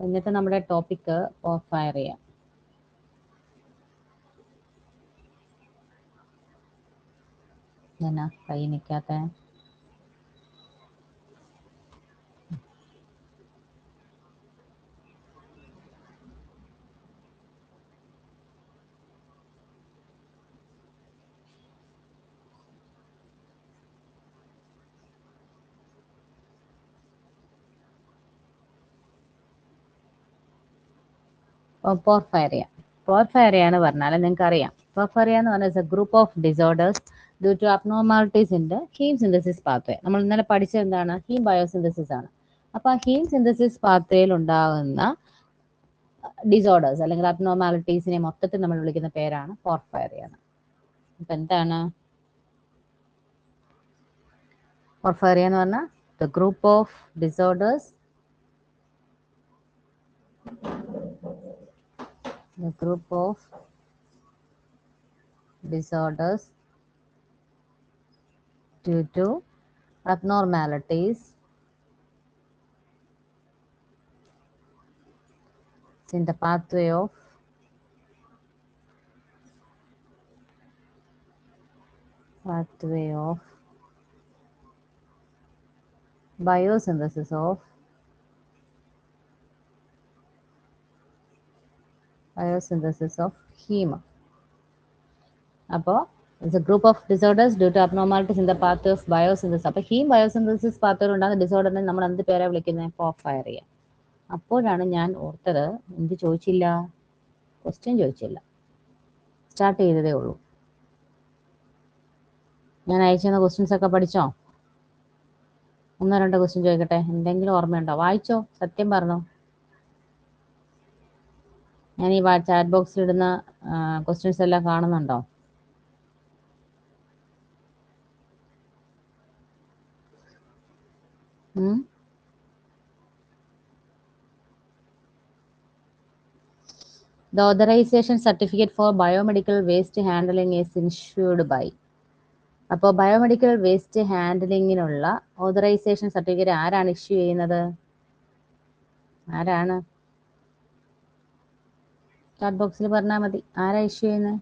ഇന്നത്തെ നമ്മുടെ ടോപ്പിക്ക് പോർഫയറിയ. എന്നാ കൈ നിൽക്കാത്ത? പോർഫയറിയ. പോർഫയറിയ എന്ന് പറഞ്ഞാൽ നിങ്ങൾക്ക് അറിയാം, പോർഫയറിയ എന്ന് പറഞ്ഞാൽ a group of disorders due to abnormalities in the heme synthesis pathway. നമ്മൾ ഇന്നലെ പഠിച്ചത് എന്താണ്? ഹീം ബയോസിന്തസിസ് ആണ്. അപ്പോൾ ആ ഹീം സിന്തസിസ് പാത്വേയിൽ ഉണ്ടാകുന്ന ഡിസോർഡേഴ്സ് അല്ലെങ്കിൽ അബ്നോർമാലിറ്റീസിനെ മൊത്തത്തിൽ നമ്മൾ വിളിക്കുന്ന പേരാണ് പോർഫയറിയ. അപ്പൊ എന്താണ് പോർഫയറിയ എന്ന് പറഞ്ഞാൽ? The group of disorders, the group of disorders due to abnormalities in the pathway of biosynthesis of heme. അപ്പോൾ it's a group of disorders due to abnormalities in the path of biosynthesis. അപ്പോൾ heme biosynthesis പാത്വയിൽ ഉണ്ടാകുന്ന ഡിസോർഡറിനെ നമ്മൾ എന്ത് പേരാ വിളിക്കുന്നത്? പോർഫയറിയ. അപ്പോഴാണ് ഞാൻ ഓർത്തത്, എന്ത് ചോദിച്ചില്ല? ക്വസ്റ്റ്യൻ ചോദിച്ചില്ല, സ്റ്റാർട്ട് ചെയ്തതേ ഉള്ളൂ. ഞാൻ അയച്ചുതന്ന ക്വസ്റ്റ്യൻസ് ഒക്കെ പഠിച്ചോ? ഒന്നോ രണ്ടോ ക്വസ്റ്റ്യൻ ചോദിക്കട്ടെ, എന്തെങ്കിലും ഓർമ്മയുണ്ടോ? വായിച്ചോ? സത്യം പറഞ്ഞോ? ഞാൻ ഈ ചാറ്റ് ബോക്സിൽ ഇടുന്ന ക്വസ്റ്റ്യൻസ് എല്ലാം കാണുന്നുണ്ടോ? The authorization certificate for biomedical waste handling is issued by. അപ്പോൾ ബയോമെഡിക്കൽ വേസ്റ്റ് ഹാൻഡ്ലിങ്ങിനുള്ള ഓതറൈസേഷൻ സർട്ടിഫിക്കറ്റ് ആരാണ് ഇഷ്യൂ ചെയ്യുന്നത്? ആരാണ്? ചാറ്റ് ബോക്സിൽ പറഞ്ഞാൽ മതി. ആരാ ഇഷ്യൂ ചെയ്യുന്നത്?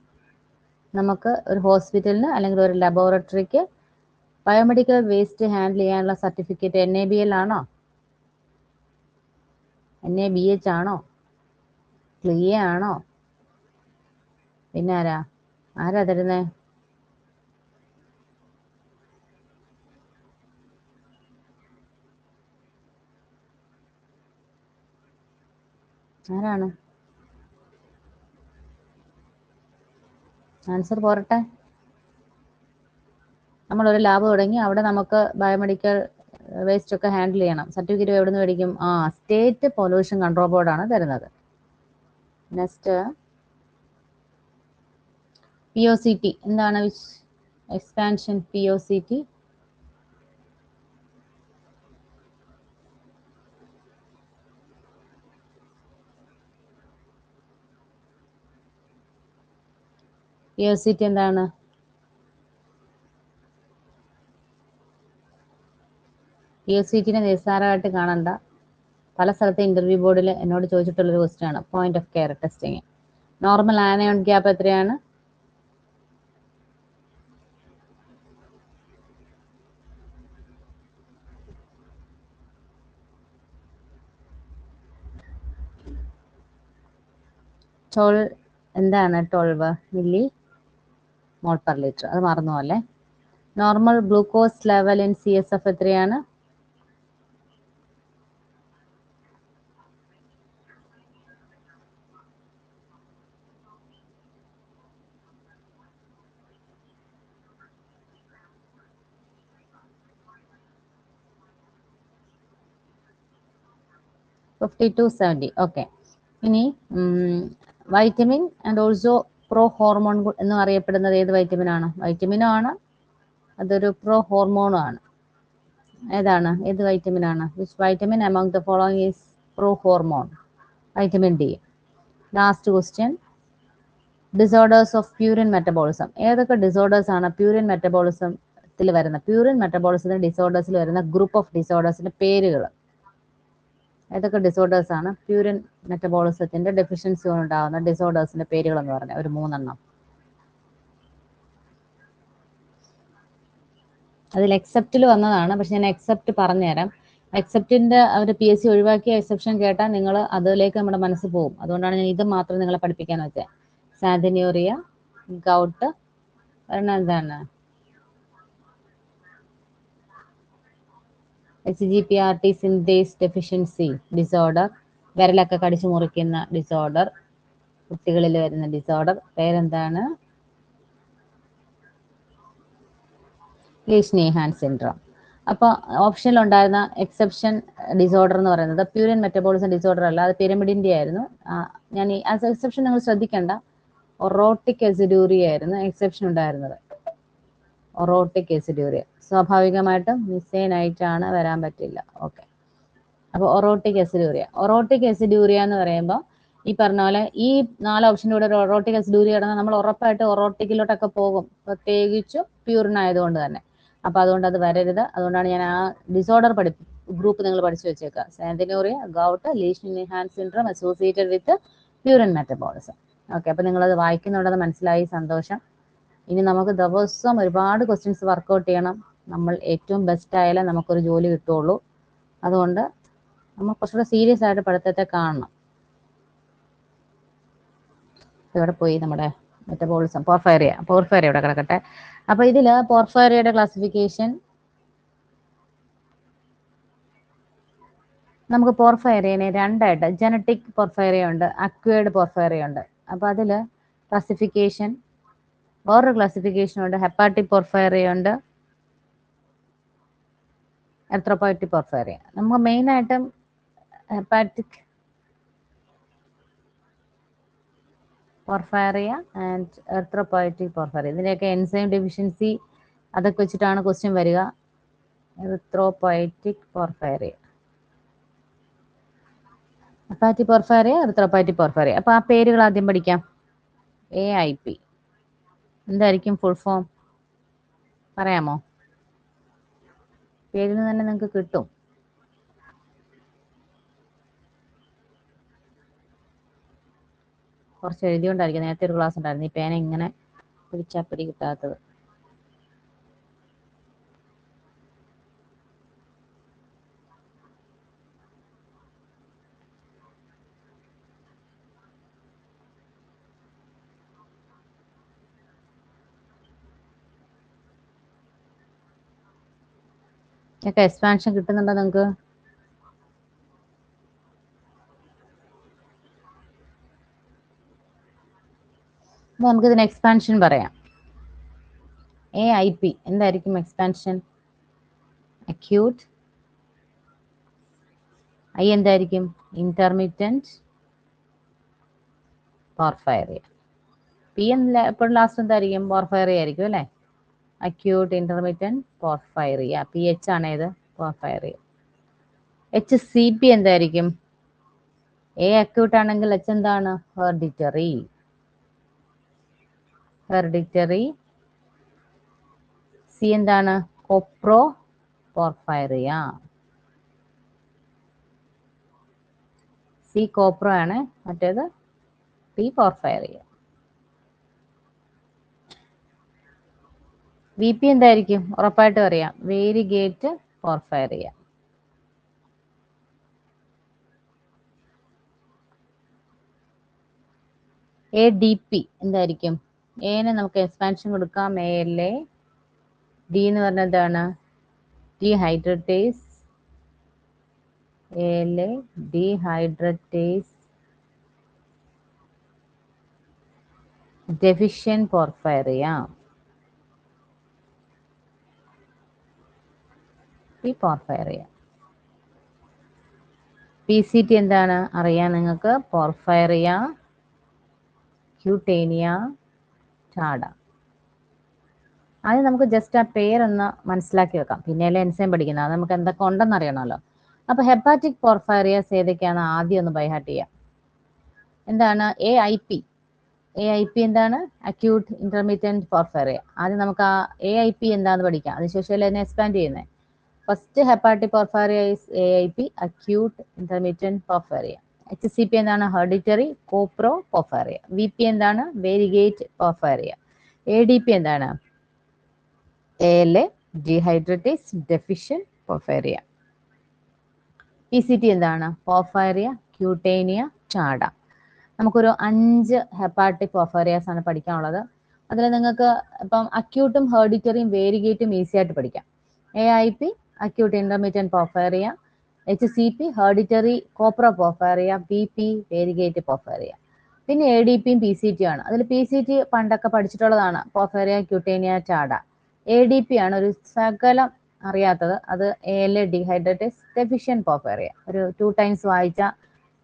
നമുക്ക് ഒരു ഹോസ്പിറ്റലിന് അല്ലെങ്കിൽ ഒരു ലബോറട്ടറിക്ക് ബയോമെഡിക്കൽ വേസ്റ്റ് ഹാൻഡിൽ ചെയ്യാനുള്ള സർട്ടിഫിക്കറ്റ് NABL ആണോ? NABH ആണോ? ക്ലിയ ആണോ? പിന്നെ ആരാ തരുന്നേ? ആരാണ്? ആൻസർ പോരട്ടെ. നമ്മളൊരു ലാബ് തുടങ്ങി, അവിടെ നമുക്ക് ബയോമെഡിക്കൽ വേസ്റ്റ് ഒക്കെ ഹാൻഡിൽ ചെയ്യണം. സർട്ടിഫിക്കറ്റ് എവിടെ നിന്ന് മേടിക്കും? സ്റ്റേറ്റ് പൊല്യൂഷൻ കൺട്രോൾ ബോർഡാണ് തരുന്നത്. Next POCT. എന്താണ് എക്സ്പാൻഷൻ? POCT എന്താണ്? POCTനെ നിസ്സാരമായിട്ട് കാണണ്ട. പല സ്ഥലത്തെ ഇന്റർവ്യൂ ബോർഡിൽ എന്നോട് ചോദിച്ചിട്ടുള്ളൊരു ക്വസ്റ്റ്യൻ ആണ് point of care testing. Normal anion gap എത്രയാണ്? എന്താണ് 12 മില്ലി മോൾ പെർ ലിറ്റർ. അത് മറന്നു പോലെ. Normal glucose level in CSF എത്രയാണ്? (5270). ഓക്കെ. ഇനി vitamin and also pro hormone എന്ന് അറിയപ്പെടുന്നത് ഏത് വൈറ്റമിൻ ആണ്? വൈറ്റമിനും ആണ്, അതൊരു പ്രോ ഹോർമോണും ആണ്. ഏതാണ്? ഏത് വൈറ്റമിൻ ആണ്? Which vitamin among the following is pro hormone? Vitamin D. Last question, disorders of purine metabolism. ഏതൊക്കെ ഡിസോർഡേഴ്സ് ആണ് പ്യൂരിൻ മെറ്റബോളിസത്തിൽ വരുന്ന? പ്യൂരിൻ മെറ്റബോളിസത്തിന് ഡിസോർഡേഴ്സിൽ വരുന്ന ഗ്രൂപ്പ് ഓഫ് ഡിസോർഡേഴ്സിന്റെ പേരുകൾ. ഏതൊക്കെ ഡിസോർഡേഴ്സ് ആണ് പ്യൂരിൻ മെറ്റബോളിസത്തിന്റെ ഡെഫിഷ്യൻസി ഉണ്ടാകുന്ന ഡിസോർഡേഴ്സിന്റെ പേരുകൾ എന്ന് പറഞ്ഞാൽ ഒരു 3 എണ്ണം. അതിൽ എക്സെപ്റ്റിൽ വന്നതാണ്, പക്ഷെ ഞാൻ എക്സെപ്റ്റ് പറഞ്ഞുതരാം. എക്സെപ്റ്റിന്റെ അവർ PSC ഒഴിവാക്കിയ എക്സെപ്ഷൻ കേട്ടാൽ നിങ്ങൾ അതിലേക്ക് നമ്മുടെ മനസ്സ് പോകും. അതുകൊണ്ടാണ് ഞാൻ ഇത് മാത്രം നിങ്ങളെ പഠിപ്പിക്കാൻ വെച്ചത്. സാന്തിനൂറിയ, ഗൗട്ട്, എന്താണ് HGPRT സിന്തേസ് ഡെഫിഷ്യൻസി ഡിസോർഡർ, വിരലൊക്കെ കടിച്ചു മുറിക്കുന്ന ഡിസോർഡർ, കുട്ടികളിൽ വരുന്ന ഡിസോർഡർ പേരെന്താണ്? ലീഷ്നിഹാൻ സിൻഡ്രോം. അപ്പോൾ ഓപ്ഷനിൽ ഉണ്ടായിരുന്ന എക്സെപ്ഷൻ ഡിസോർഡർ എന്ന് പറയുന്നത് പ്യൂരിൻ മെറ്റബോളിസം ഡിസോർഡർ അല്ല, അത് പിരമിഡിന്റെ ആയിരുന്നു. ഞാൻ ഈ എക്സെപ്ഷൻ നിങ്ങൾ ശ്രദ്ധിക്കേണ്ട, ഒറോട്ടിക് എസിഡ്യൂറിയ ആയിരുന്നു എക്സെപ്ഷൻ ഉണ്ടായിരുന്നത്. ഒറോട്ടിക് എസിഡ്യൂറിയ സ്വാഭാവികമായിട്ടും മിസൈൻ ആയിട്ടാണ് വരാൻ പറ്റില്ല. ഓക്കെ, അപ്പോൾ ഒറോട്ടിക് എസിഡ്യൂറിയ എന്ന് പറയുമ്പോൾ ഈ പറഞ്ഞ പോലെ ഈ 4 ഓപ്ഷൻ്റെ കൂടെ ഒരു ഒറോട്ടിക് എസിഡ്യൂറിയ കിടന്നാൽ നമ്മൾ ഉറപ്പായിട്ട് ഒറോട്ടിക്കിലോട്ടൊക്കെ പോകും, പ്രത്യേകിച്ച് പ്യൂറിൻ ആയതുകൊണ്ട് തന്നെ. അപ്പോൾ അതുകൊണ്ട് അത് വരരുത്. അതുകൊണ്ടാണ് ഞാൻ ആ ഡിസോർഡർ ഗ്രൂപ്പ് നിങ്ങൾ പഠിച്ചു വെച്ചേക്കുക. Xanthinuria, gout, Lesch Nyhan syndrome associated with purine metabolism. Okay, അപ്പോൾ നിങ്ങളത് വായിക്കുന്നുണ്ടെന്ന് മനസ്സിലായി, സന്തോഷം. ഇനി നമുക്ക് ദിവസം ഒരുപാട് ക്വസ്റ്റ്യൻസ് വർക്കൗട്ട് ചെയ്യണം. നമ്മൾ ഏറ്റവും ബെസ്റ്റ് ആയാലേ നമുക്കൊരു ജോലി കിട്ടുള്ളൂ. അതുകൊണ്ട് നമ്മൾ കുറച്ചുകൂടെ സീരിയസ് ആയിട്ട് പഠിത്തത്തെ കാണണം. ഇവിടെ പോയി നമ്മുടെ മെറ്റബോളിസം, പോർഫൈറിയ ഇവിടെ കിടക്കട്ടെ. അപ്പോൾ ഇതിൽ പോർഫൈറിയയുടെ ക്ലാസിഫിക്കേഷൻ, നമുക്ക് പോർഫൈറിയനെ രണ്ടായിട്ട്, ജനറ്റിക് പോർഫൈറിയ ഉണ്ട്, അക്വയർഡ് പോർഫൈറിയ ഉണ്ട്. അപ്പോൾ അതിൽ ക്ലാസിഫിക്കേഷൻ, വേറൊരു ക്ലാസിഫിക്കേഷൻ ഉണ്ട്, ഹെപ്പാറ്റിക് പോർഫൈറിയ ഉണ്ട്, എർത്രോപോയറ്റിക് പോർഫൈറിയ. നമുക്ക് മെയിനായിട്ടും ഹെപ്പാറ്റിക് പോർഫൈറിയ ആൻഡ് എർത്രോപോയറ്റിക് പോർഫൈറിയ, ഇതിൻ്റെയൊക്കെ എൻസൈം ഡെഫിഷ്യൻസി അതൊക്കെ വെച്ചിട്ടാണ് ക്വസ്റ്റ്യൻ വരിക. എർത്രോപോയറ്റിക് പോർഫൈറിയ, ഹെപ്പാറ്റിക് പോർഫൈറിയ, എർത്രോപോയറ്റിക് പോർഫൈറിയ. അപ്പോൾ ആ പേരുകൾ ആദ്യം പഠിക്കാം. AIP എന്തായിരിക്കും ഫുൾ ഫോം പറയാമോ? പേരിൽ നിന്ന് തന്നെ നിങ്ങൾക്ക് കിട്ടും. കുറച്ച് എഴുതിയോണ്ടായിരിക്കും, നേരത്തെ ഒരു ക്ലാസ് ഉണ്ടായിരുന്നു, ഈ പേന ഇങ്ങനെ പിടിച്ചാൽ പിടി കിട്ടാത്തത്. ഒക്കെ എക്സ്പാൻഷൻ കിട്ടുന്നുണ്ടോ നിങ്ങൾക്ക്? നമുക്കിതിന് എക്സ്പാൻഷൻ പറയാം. AIP എന്തായിരിക്കും എക്സ്പാൻഷൻ? അക്യൂട്ട്. I എന്തായിരിക്കും? ഇന്റർമിറ്റന്റ് പോർഫൈറിയ. P എപ്പോഴും ലാസ്റ്റ് എന്തായിരിക്കും? പോർഫൈറിയ ആയിരിക്കും അല്ലേ? Acute intermittent പോർഫൈറിയ. PH ആണ് ഏത്? പോർഫൈറിയ. HCP എന്തായിരിക്കും? A അക്യൂട്ട് ആണെങ്കിൽ H എന്താണ്? ഹെറിഡിറ്ററി. C എന്താണ്? കോപ്രോ പോർഫൈറിയ. C കോപ്രോ ആണ്, മറ്റേത് P പോർഫൈറിയ. VP എന്തായിരിക്കും? ഉറപ്പായിട്ടും അറിയാം, വേരിഗേറ്റ് പോർഫൈറിയ. ADP എന്തായിരിക്കും? എനെ നമുക്ക് എക്സ്പാൻഷൻ കൊടുക്കാം, ALA. D എന്ന് പറഞ്ഞാൽ എന്താണ്? Dehydratase. ALA dehydratase deficient porphyria. P porphyria. PCT എന്താണ് അറിയാം നിങ്ങൾക്ക്? പോർഫൈറിയ ക്യൂട്ടേനിയ ടാഡ. ആദ്യം നമുക്ക് ജസ്റ്റ് ആ പേരൊന്ന് മനസ്സിലാക്കി വെക്കാം, പിന്നെയല്ലേ എൻസൈം പഠിക്കുന്നത്, അത് നമുക്ക് എന്തൊക്കെ ഉണ്ടെന്ന് അറിയണമല്ലോ. അപ്പോൾ ഹെപ്പാറ്റിക് പോർഫൈറിയസ് ഏതൊക്കെയാണ് ആദ്യം ഒന്ന് ബൈഹാർട്ട് ചെയ്യാം. എന്താണ് AIP? AIP എന്താണ്? Acute intermediate porphyria. ആദ്യം നമുക്ക് ആ AIP എന്താന്ന് പഠിക്കാം, അതിനുശേഷം അതിനെ എക്സ്പാൻഡ് ചെയ്യുന്നത്. First hepatic porphyria is AIP, acute intermittent porphyria. HCP എന്താണ്? Hereditary coproporphyria. VP എന്താണ്? Variegate porphyria. ADP എന്താണ്? ALA, dehydratase deficient porphyria. PCT എന്താണ്? പോർഫൈറിയ ക്യൂട്ടേനിയ ചാഡ. നമുക്കൊരു 5 ഹെപ്പാറ്റിക് പോർഫൈറിയാസ് ആണ് പഠിക്കാനുള്ളത്. അതിൽ നിങ്ങൾക്ക് ഇപ്പം അക്യൂട്ടും ഹെറിഡിറ്ററിയും വേരിഗേറ്റും ഈസി ആയിട്ട് പഠിക്കാം. AIP acute intermittent porphyria, HCP hereditary copra porphyria, BP variegate porphyria. പിന്നെ ADPയും PCT ആണ്. അതിൽ PCT പണ്ടൊക്കെ പഠിച്ചിട്ടുള്ളതാണ്, പോർഫൈറിയ ക്യൂട്ടേനിയ ചാഡ. ADP ആണ് ഒരു സകലം അറിയാത്തത്, അത് ALA ഡീഹൈഡ്രേറ്റേസ് ഡെഫിഷ്യന്റ് പോർഫൈറിയ. ഒരു 2 times വായിച്ചാൽ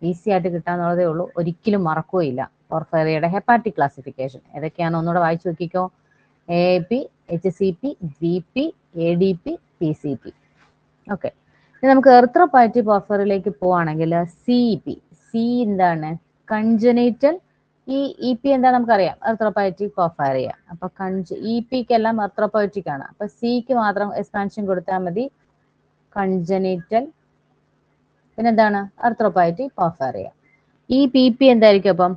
ഈസി ആയിട്ട് കിട്ടാന്നുള്ളതേ ഉള്ളൂ, ഒരിക്കലും മറക്കുകയില്ല. പോർഫൈറിയയുടെ ഹെപ്പാറ്റിക് ക്ലാസിഫിക്കേഷൻ ഏതൊക്കെയാണെന്ന് ഒന്നുകൂടെ വായിച്ചു നോക്കിക്കോ. AIP, HCP, BP, ADP, PCT. Okay, ഇനി നമുക്ക് എറിത്രോപോയറ്റിക് പോർഫൈറിയയിലേക്ക് പോവാണെങ്കിൽ CEP. സി എന്താണ്? കൺജനൈറ്റൽ. ഈ EP എന്താ നമുക്കറിയാം, എറിത്രോപോയറ്റിക് പോർഫൈറിയ. അപ്പൊ EPക്ക് എല്ലാം എറിത്രോപോയറ്റിക് ആണ്. അപ്പൊ സിക്ക് മാത്രം എക്സ്പാൻഷൻ കൊടുത്താൽ മതി, കൺജനൈറ്റൽ. പിന്നെന്താണ്? എറിത്രോപോയറ്റിക് പോർഫൈറിയ. ഈ PP എന്തായിരിക്കും? അപ്പം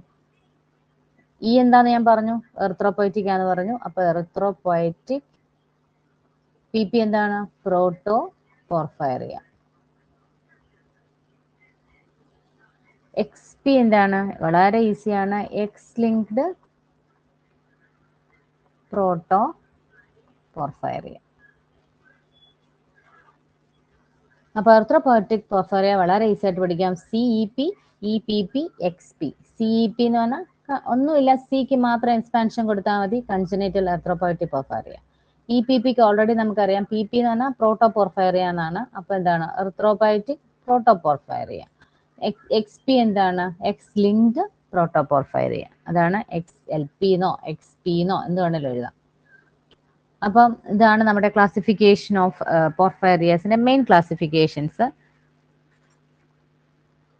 എന്താന്ന് ഞാൻ പറഞ്ഞു, എറിത്രോപോയറ്റിക് ആണെന്ന് പറഞ്ഞു. അപ്പൊ എറിത്രോപോയറ്റിക് PP എന്താണ്? പ്രോട്ടോ പോർഫൈറിയ. XP എന്താണ്? വളരെ ഈസിയാണ്, എക്സ് ലിങ്ക്ഡ് പ്രോട്ടോ പോർഫൈറിയ. അപ്പൊ എറിത്രോപോയറ്റിക് പോർഫൈറിയ വളരെ ഈസി ആയിട്ട് പഠിക്കാം. CEP, EPP, XP. CEP എന്ന് പറഞ്ഞാൽ ഒന്നുമില്ല, സിക്ക് മാത്രം എക്സ്പാൻഷൻ കൊടുത്താൽ മതി, കൺജനൈറ്റൽ എറിത്രോപോയറ്റിക് പോർഫൈറിയ. EPPക്ക് ഓൾറെഡി നമുക്കറിയാം, PP എന്ന് പറഞ്ഞാൽ പ്രോട്ടോ പോർഫൈറിയ എന്നാണ്. അപ്പൊ എന്താണ്? Erythropoietic protoporphyria. XP എന്താണ്? X linked protoporphyria. അതാണ് XLP എന്നോ XP എന്നോ എന്ത് വേണേലും എഴുതാം. അപ്പം ഇതാണ് നമ്മുടെ ക്ലാസിഫിക്കേഷൻ ഓഫ് പോർഫൈറിയസിന്റെ മെയിൻ ക്ലാസിഫിക്കേഷൻസ്.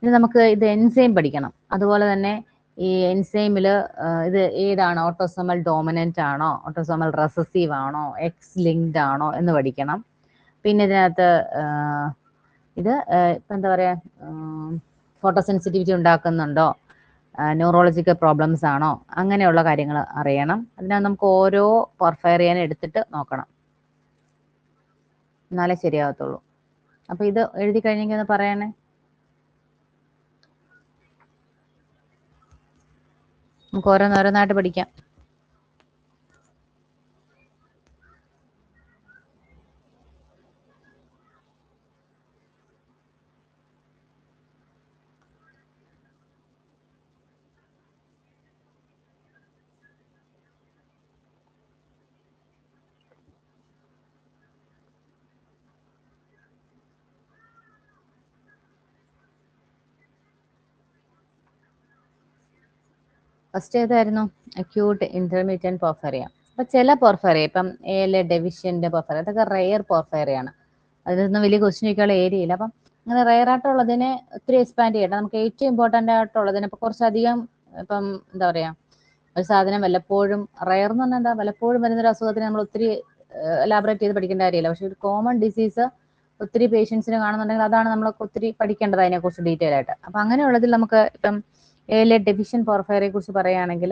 ഇനി നമുക്ക് ഇത് എൻസൈം പഠിക്കണം. അതുപോലെ തന്നെ ഈ എൻസൈമിൽ ഇത് ഏതാണ്? ഓട്ടോസോമൽ ഡോമിനന്റ് ആണോ, ഓട്ടോസോമൽ റെസസീവ് ആണോ, എക്സ് ലിങ്ക്ഡ് ആണോ എന്ന് പഠിക്കണം. പിന്നെ ഇതിനകത്ത് ഇത് ഇപ്പം എന്താ പറയുക, ഫോട്ടോസെൻസിറ്റിവിറ്റി ഉണ്ടാക്കുന്നുണ്ടോ, ന്യൂറോളജിക്കൽ പ്രോബ്ലംസ് ആണോ, അങ്ങനെയുള്ള കാര്യങ്ങൾ അറിയണം. അതിനകത്ത് നമുക്ക് ഓരോ പോർഫൈറിയനെ എടുത്തിട്ട് നോക്കണം, എന്നാലേ ശരിയാകത്തുള്ളൂ. അപ്പൊ ഇത് എഴുതി കഴിഞ്ഞെങ്കിൽ ഒന്ന് പറയണേ. നമുക്ക് ഓരോന്നോരോന്നായിട്ട് പഠിക്കാം. ഫസ്റ്റ് ഏതായിരുന്നു? Acute intermediate porphyria. അപ്പൊ ചില പോർഫൈറിയ, ഇപ്പം ALA ഡെവിഷ്യന്റ് പോർഫൈറിയ, അതൊക്കെ റെയർ പോർഫൈറിയ ആണ്. അതിനൊന്നും വലിയ ക്വസ്റ്റ്യൻ ചോദിക്കാനുള്ള ഏരിയ ഇല്ല. അപ്പം അങ്ങനെ റെയർ ആയിട്ടുള്ളതിനെ ഒത്തിരി എക്സ്പാൻഡ് ചെയ്യട്ടെ. നമുക്ക് ഏറ്റവും ഇമ്പോർട്ടൻ്റ് ആയിട്ടുള്ളതിനെ ഇപ്പൊ കുറച്ചധികം, ഇപ്പം എന്താ പറയാ, ഒരു സാധനം വല്ലപ്പോഴും, റെയർ എന്ന് പറഞ്ഞാൽ എന്താ, വല്ലപ്പോഴും വരുന്നൊരു അസുഖത്തിന് നമ്മൾ ഒത്തിരി എലാബറേറ്റ് ചെയ്ത് പഠിക്കേണ്ട കാര്യമില്ല. പക്ഷെ ഒരു കോമൺ ഡിസീസ് ഒത്തിരി പേഷ്യൻസിന് കാണുന്നുണ്ടെങ്കിൽ അതാണ് നമ്മൾ ഒത്തിരി പഠിക്കേണ്ടത്, അതിനെക്കുറിച്ച് ഡീറ്റെയിൽ ആയിട്ട്. അപ്പൊ അങ്ങനെയുള്ളതിൽ നമുക്ക് ഇപ്പം ALA ഡെഫിഷ്യന്റ് പോർഫൈറിയെ കുറിച്ച് പറയുകയാണെങ്കിൽ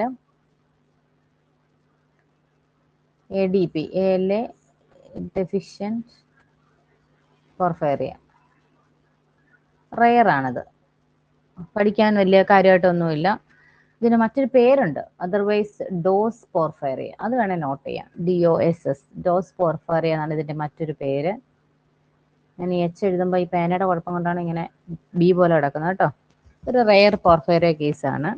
ADP, ALA ഡെഫിഷ്യന്റ് പോർഫൈറിയ റെയർ ആണത്, പഠിക്കാൻ വലിയ കാര്യമായിട്ടൊന്നുമില്ല. ഇതിന് മറ്റൊരു പേരുണ്ട്, അതർവൈസ് ഡോസ് പോർഫൈറിയ, അത് വേണേൽ നോട്ട് ചെയ്യാം. DOSS, ഡോസ് പോർഫൈറിയ എന്നാണ് ഇതിന്റെ മറ്റൊരു പേര്. ഞാൻ H എഴുതുമ്പോൾ ഈ പേനയുടെ കുഴപ്പം കൊണ്ടാണ് ഇങ്ങനെ B പോലെ കിടക്കുന്നത് കേട്ടോ. ഒരു റെയർ പോർഫൈറിയ കേസാണ്.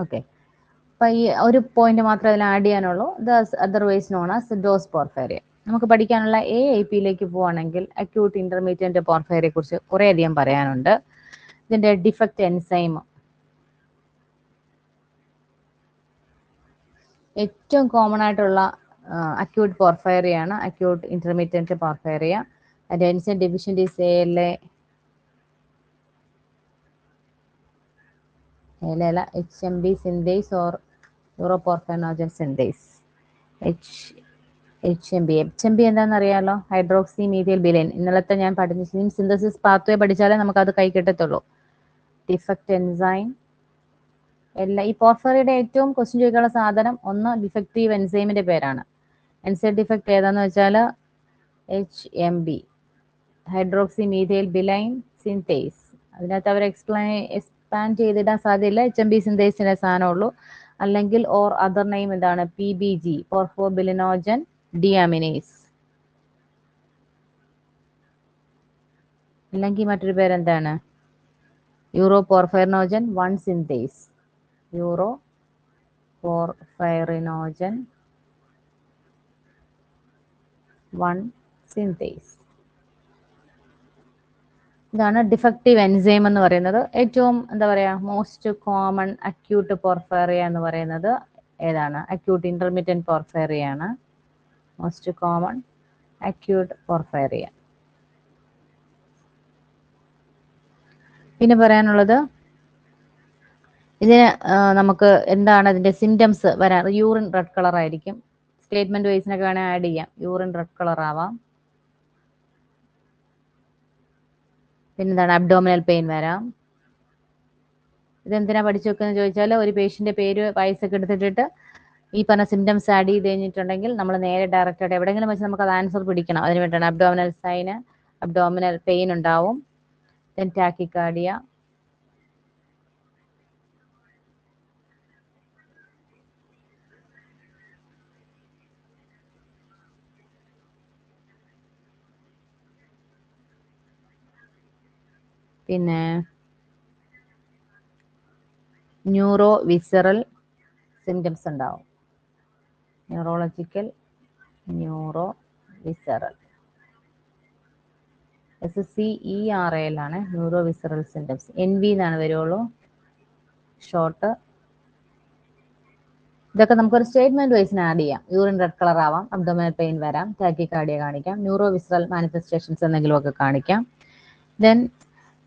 ഓക്കെ, അപ്പൊ ഈ ഒരു പോയിന്റ് മാത്രമേ അതിൽ ആഡ് ചെയ്യാനുള്ളൂ, otherwise known as Doss porphyria. നമുക്ക് പഠിക്കാനുള്ള AIPയിലേക്ക് പോവാണെങ്കിൽ അക്യൂട്ട് ഇന്റർമീഡിയറ്റ് പോർഫൈറിയെ കുറിച്ച് കുറെ അധികം പറയാനുണ്ട്. ഇതിന്റെ ഡിഫക്റ്റ് എൻസൈം ഏറ്റവും കോമൺ ആയിട്ടുള്ള അക്യൂട്ട് പോർഫൈറിയ ആണ്, അക്യൂട്ട് ഇന്റർമീഡിയറ്റ് പോർഫൈറിയ. അതിന്റെ enzyme deficient is ALA HMB synthase or uroporphyrinogen synthase. HMB എന്താണെന്ന് അറിയാലോ, ഹൈഡ്രോക്സി മീഥൈൽ ബിലൈൻ. ഇന്നലത്തെ ഞാൻ പഠിച്ച സിന്തസിസ് പാത്വേ പഠിച്ചാലേ നമുക്കത് കൈ കിട്ടത്തുള്ളൂ. ഡിഫക്റ്റ് എൻസൈം എല്ലാ ഈ പോർഫറിയുടെ ഏറ്റവും ക്വസ്റ്റ്യൻ ചോദിക്കാനുള്ള സാധനം ഒന്ന് ഡിഫക്റ്റീവ് എൻസൈമിന്റെ പേരാണ്. എൻസൈം ഡിഫക്റ്റ് ഏതാന്ന് വെച്ചാൽ HMB, hydroxy methyl bilane synthase. അതിനകത്ത് അവർ എക്സ്പാൻഡ് ചെയ്തിടാൻ സാധ്യതയില്ല. HMB സിന്തേസിന്റെ സാധനമുള്ളൂ. അല്ലെങ്കിൽ ഓർ അതർ നെയിം എന്താണ്, PBG, പോർഫോബിലിനോജൻ ഡിയാമിനേസ്. അല്ലെങ്കിൽ മറ്റൊരു പേരെന്താണ്, uroporphyrinogen 1 synthase. Uroporphyrinogen 1 synthase. ഇതാണ് ഡിഫക്റ്റീവ് എൻസൈം എന്ന് പറയുന്നത്. ഏറ്റവും എന്താ പറയാ, മോസ്റ്റ് കോമൺ അക്യൂട്ട് പോർഫൈറിയ എന്ന് പറയുന്നത് ഏതാണ്, അക്യൂട്ട് ഇന്റർമീഡിയറ്റ് പോർഫൈറിയ ആണ്. Most common acute porphyria. പിന്നെ പറയാനുള്ളത്, ഇതിന് നമുക്ക് എന്താണ് അതിന്റെ സിംറ്റംസ് വരാൻ, യൂറിൻ റെഡ് കളർ ആയിരിക്കും. സ്റ്റേറ്റ്മെന്റ് വൈസിനൊക്കെ വേണേൽ ആഡ് ചെയ്യാം. യൂറിൻ റെഡ് കളർ ആവാം. പിന്നെന്താണ്, അബ്ഡോമിനൽ പെയിൻ വരാം. ഇതെന്തിനാ പഠിച്ചു വെക്കുന്നത് ചോദിച്ചാൽ, ഒരു പേഷ്യന്റെ പേര് വയസ്സൊക്കെ എടുത്തിട്ട് ഈ പറഞ്ഞ സിംറ്റംസ് ആഡ് ചെയ്ത് കഴിഞ്ഞിട്ടുണ്ടെങ്കിൽ നമ്മൾ നേരെ ഡയറക്റ്റ് ആയിട്ട് എവിടെയെങ്കിലും വെച്ച് നമുക്ക് അത് ആൻസർ പിടിക്കണം. അതിന് വേണ്ടിയാണ് അബ്ഡോമിനൽ സൈന്, അബ്ഡോമിനൽ പെയിൻ ഉണ്ടാവും. ദെൻ ടാക്കിക്കാർഡിയ, പിന്നെ ന്യൂറോ വിസറൽ സിംറ്റംസ് ഉണ്ടാവും. ന്യൂറോളജിക്കൽ, ന്യൂറോ വിസറൽ, SCERAL ആണ് ന്യൂറോ വിസറൽ സിംറ്റംസ്. NV എന്നാണ് വരുള്ളൂ ഷോർട്ട്. ഇതൊക്കെ നമുക്കൊരു സ്റ്റേറ്റ്മെന്റ് വൈസിന് ആഡ് ചെയ്യാം. യൂറിൻ റെഡ് കളർ ആവാം, അബ്ഡോമിനൽ പെയിൻ വരാം, ടാക്കിക്കാർഡിയ കാണിക്കാം, ന്യൂറോ വിസറൽ മാനിഫെസ്റ്റേഷൻസ് എന്തെങ്കിലുമൊക്കെ കാണിക്കാം. ദെൻ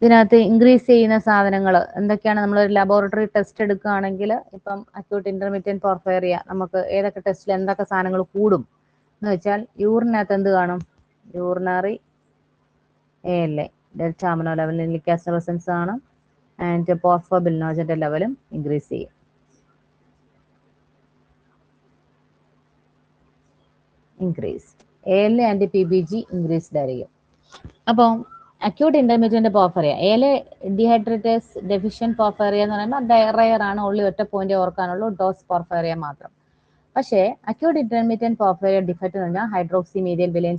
ഇതിനകത്ത് ഇൻക്രീസ് ചെയ്യുന്ന സാധനങ്ങൾ എന്തൊക്കെയാണ്, നമ്മളൊരു ലബോറട്ടറി ടെസ്റ്റ് എടുക്കുകയാണെങ്കിൽ ഇപ്പം അക്യൂട്ട് ഇന്റർമീഡിയറ്റ് പോർഫൈറിയ നമുക്ക് ഏതൊക്കെ ടെസ്റ്റിൽ എന്തൊക്കെ സാധനങ്ങൾ കൂടും എന്ന് വെച്ചാൽ, യൂറിനകത്ത് എന്ത് കാണും, യൂറിനറി ALA, ഡെൽറ്റ അമിനോ ലെവലിൽ റെസൻസ് ആണ്. ആൻഡ് പോർഫോബിലിനോജന്റെ ലെവലും ഇൻക്രീസ് ചെയ്യും. Increased ALA and PBG increased ആയിരിക്കും. അപ്പം acute intermediate പോർഫറിയ, ALA dehydratase deficient പോർഫറിയ എന്ന് പറയുമ്പോൾ റയർ ആണ്. ഉള്ളി ഒറ്റ പോയിന്റ് ഓർക്കാനുള്ളൂ, ഡോസ് പോർഫറിയ മാത്രം. പക്ഷേ അക്യൂട്ട് ഇന്റർമീഡിയറ്റ് പോർഫറിയ ഡിഫക്റ്റ് എന്ന് പറഞ്ഞാൽ hydroxy methyl bilane